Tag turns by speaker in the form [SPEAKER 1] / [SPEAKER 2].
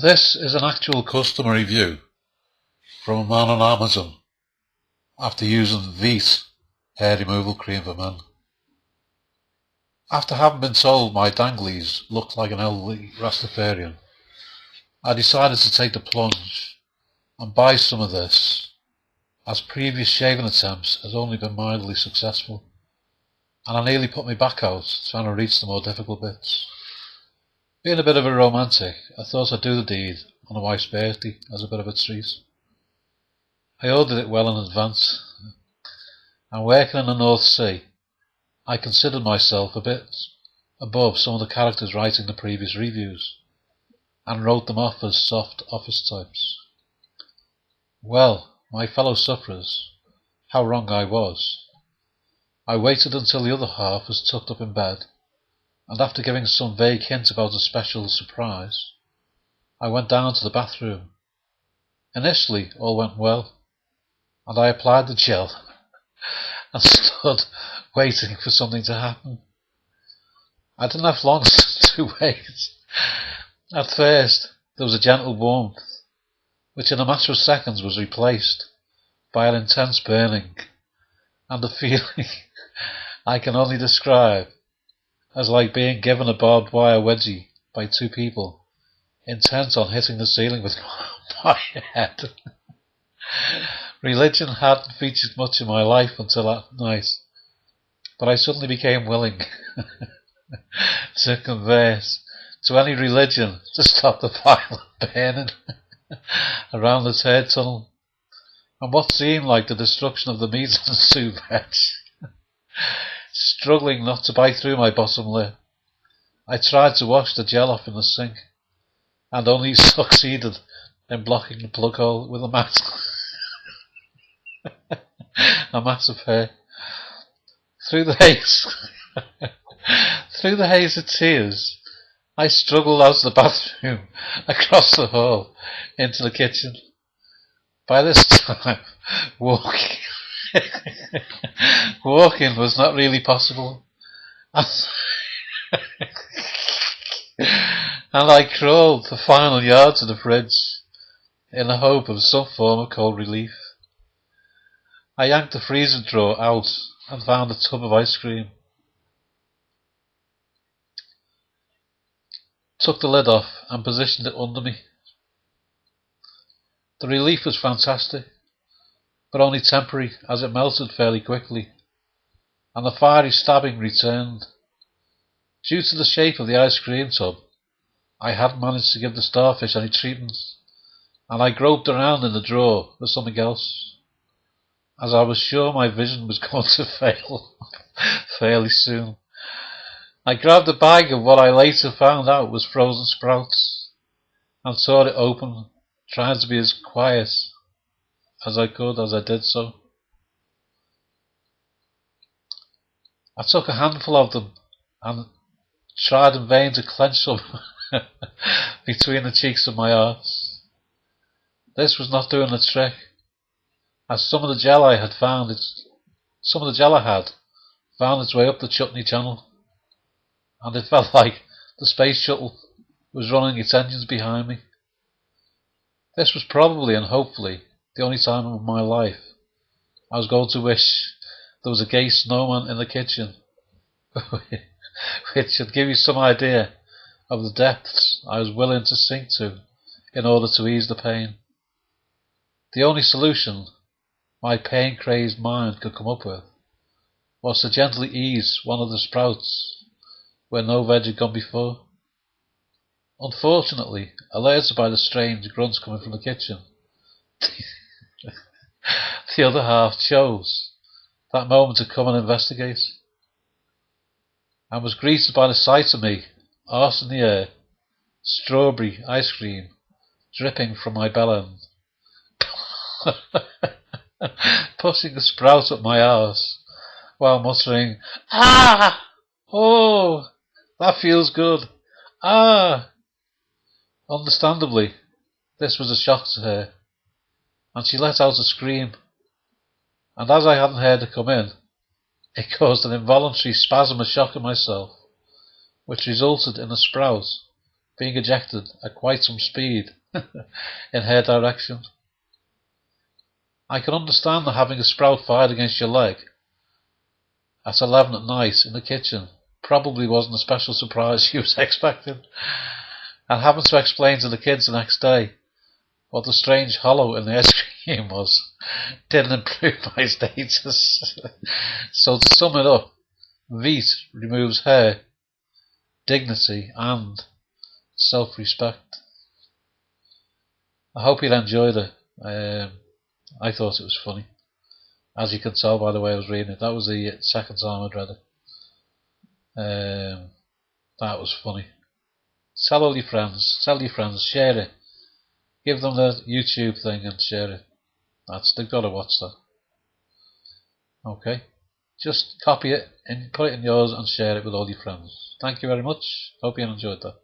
[SPEAKER 1] This is an actual customer review from a man on Amazon after using Veet hair removal cream for men. After having been told my danglies looked like an elderly Rastafarian, I decided to take the plunge and buy some of this, as previous shaving attempts had only been mildly successful, and I nearly put my back out trying to reach the more difficult bits. Being a bit of a romantic, I thought I'd do the deed on a wife's birthday as a bit of a treat. I ordered it well in advance, and working in the North Sea, I considered myself a bit above some of the characters writing the previous reviews, and wrote them off as soft office types. Well, my fellow sufferers, how wrong I was. I waited until the other half was tucked up in bed, and after giving some vague hint about a special surprise, I went down to the bathroom. Initially, all went well, and I applied the gel and stood waiting for something to happen. I didn't have long to wait. At first, there was a gentle warmth, which in a matter of seconds was replaced by an intense burning, and a feeling I can only describe as like being given a barbed wire wedgie by two people intent on hitting the ceiling with my head. Religion hadn't featured much in my life until that night, but I suddenly became willing to convert to any religion to stop the violent burning around the third tunnel, and what seemed like the destruction of the meat and soup veg. Struggling not to bite through my bottom lip, I tried to wash the gel off in the sink, and only succeeded in blocking the plug hole with a mat of hair. Through the haze of tears, I struggled out of the bathroom, across the hall, into the kitchen. By this time, walking was not really possible, and I crawled the final yards of the fridge in the hope of some form of cold relief. I yanked the freezer drawer out and found a tub of ice cream. Took the lid off and positioned it under me. The relief was fantastic, but only temporary, as it melted fairly quickly, and the fiery stabbing returned. Due to the shape of the ice cream tub, I hadn't managed to give the starfish any treatment, and I groped around in the drawer for something else, as I was sure my vision was going to fail fairly soon. I grabbed a bag of what I later found out was frozen sprouts, and tore it open, trying to be as quiet as I could as I did so. I took a handful of them and tried in vain to clench them between the cheeks of my arse. This was not doing the trick, as some of the gel I had found its way up the chutney channel, and it felt like the space shuttle was running its engines behind me. This was probably and hopefully the only time of my life I was going to wish there was a gay snowman in the kitchen, which should give you some idea of the depths I was willing to sink to in order to ease the pain. The only solution my pain-crazed mind could come up with was to gently ease one of the sprouts where no veg had gone before. Unfortunately, alerted by the strange grunts coming from the kitchen, the other half chose that moment to come and investigate, and was greeted by the sight of me, arse in the air, strawberry ice cream dripping from my bell end, pushing the sprout up my arse while muttering, "Ah! Oh! That feels good! Ah!" Understandably, this was a shock to her, and she let out a scream, and as I hadn't heard her come in, it caused an involuntary spasm of shock in myself, which resulted in a sprout being ejected at quite some speed in her direction. I can understand that having a sprout fired against your leg at 11 at night in the kitchen probably wasn't a special surprise she was expecting, and having to explain to the kids the next day what the strange hollow in the ice cream was didn't improve my status. So to sum it up, Veet removes hair, dignity and self-respect. I hope you enjoyed it. I thought it was funny. As you can tell by the way I was reading it, that was the second time I'd read it. That was funny. Tell all your friends, share it. Give them the YouTube thing and share it. They've got to watch that. Okay? Just copy it and put it in yours and share it with all your friends. Thank you very much. Hope you enjoyed that.